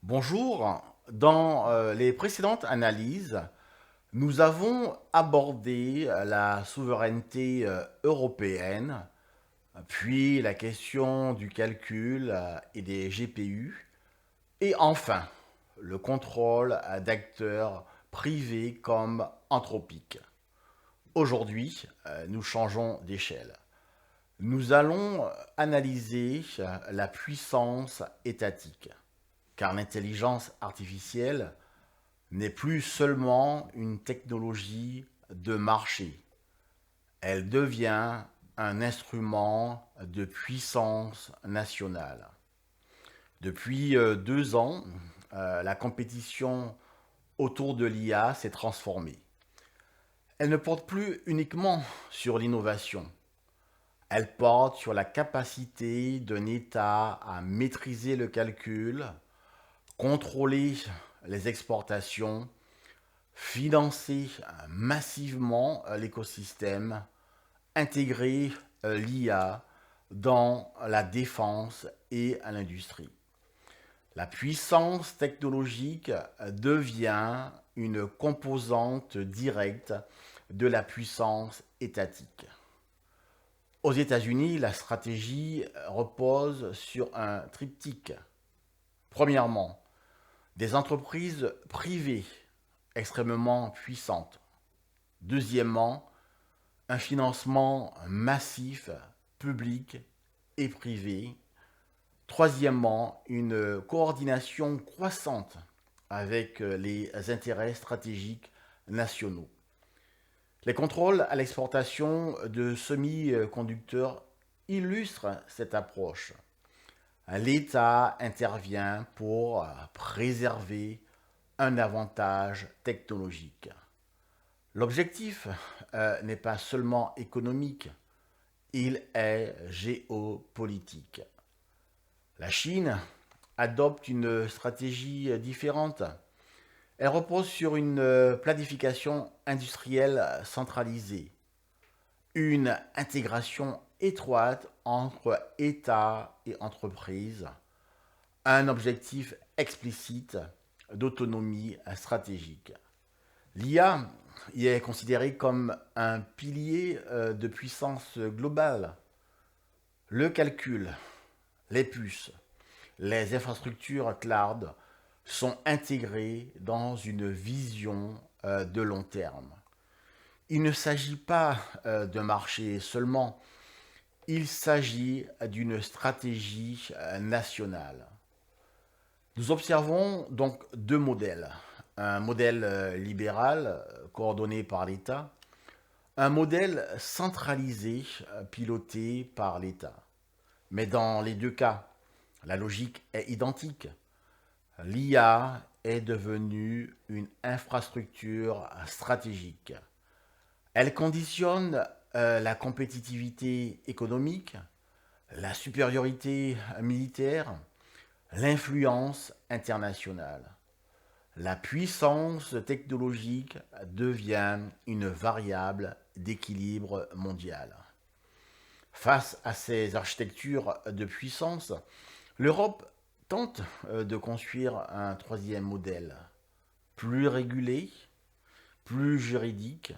Bonjour, dans les précédentes analyses, nous avons abordé la souveraineté européenne, puis la question du calcul et des GPU, et enfin le contrôle d'acteurs privés comme Anthropic. Aujourd'hui, nous changeons d'échelle. Nous allons analyser la puissance étatique, car l'intelligence artificielle n'est plus seulement une technologie de marché. Elle devient un instrument de puissance nationale. Depuis 2 ans, la compétition autour de l'IA s'est transformée. Elle ne porte plus uniquement sur l'innovation, elle porte sur la capacité d'un État à maîtriser le calcul, contrôler les exportations, financer massivement l'écosystème, intégrer l'IA dans la défense et à l'industrie. La puissance technologique devient une composante directe de la puissance étatique. Aux États-Unis, la stratégie repose sur un triptyque. Premièrement, des entreprises privées extrêmement puissantes. Deuxièmement, un financement massif, public et privé. Troisièmement, une coordination croissante avec les intérêts stratégiques nationaux. Les contrôles à l'exportation de semi-conducteurs illustrent cette approche. L'État intervient pour préserver un avantage technologique. L'objectif n'est pas seulement économique, il est géopolitique. La Chine adopte une stratégie différente. Elle repose sur une planification industrielle centralisée, une intégration étroite entre État et entreprises, un objectif explicite d'autonomie stratégique. L'IA y est considérée comme un pilier de puissance globale. Le calcul, les puces, les infrastructures cloud sont intégrés dans une vision de long terme. Il ne s'agit pas d'un marché seulement, il s'agit d'une stratégie nationale. Nous observons donc deux modèles. Un modèle libéral coordonné par l'État, un modèle centralisé piloté par l'État. Mais dans les deux cas, la logique est identique. L'IA est devenue une infrastructure stratégique. Elle conditionne la compétitivité économique, la supériorité militaire, l'influence internationale. La puissance technologique devient une variable d'équilibre mondial. Face à ces architectures de puissance, l'Europe tente de construire un troisième modèle, plus régulé, plus juridique,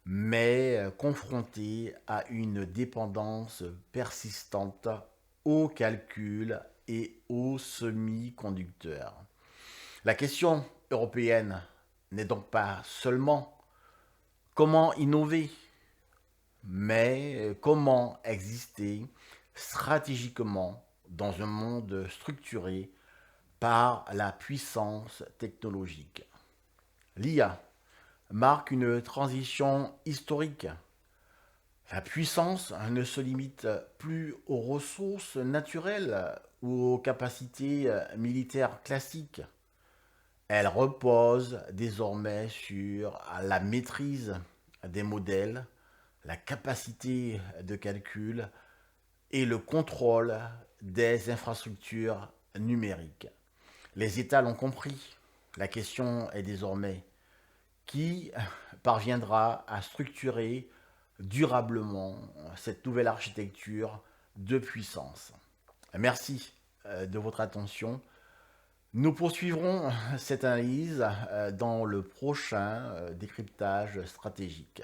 mais confronté à une dépendance persistante aux calculs et aux semi-conducteurs. La question européenne n'est donc pas seulement comment innover, mais comment exister stratégiquement dans un monde structuré par la puissance technologique. L'IA marque une transition historique. La puissance ne se limite plus aux ressources naturelles ou aux capacités militaires classiques. Elle repose désormais sur la maîtrise des modèles, la capacité de calcul et le contrôle des infrastructures numériques. Les États l'ont compris. La question est désormais qui parviendra à structurer durablement cette nouvelle architecture de puissance. Merci de votre attention. Nous poursuivrons cette analyse dans le prochain décryptage stratégique.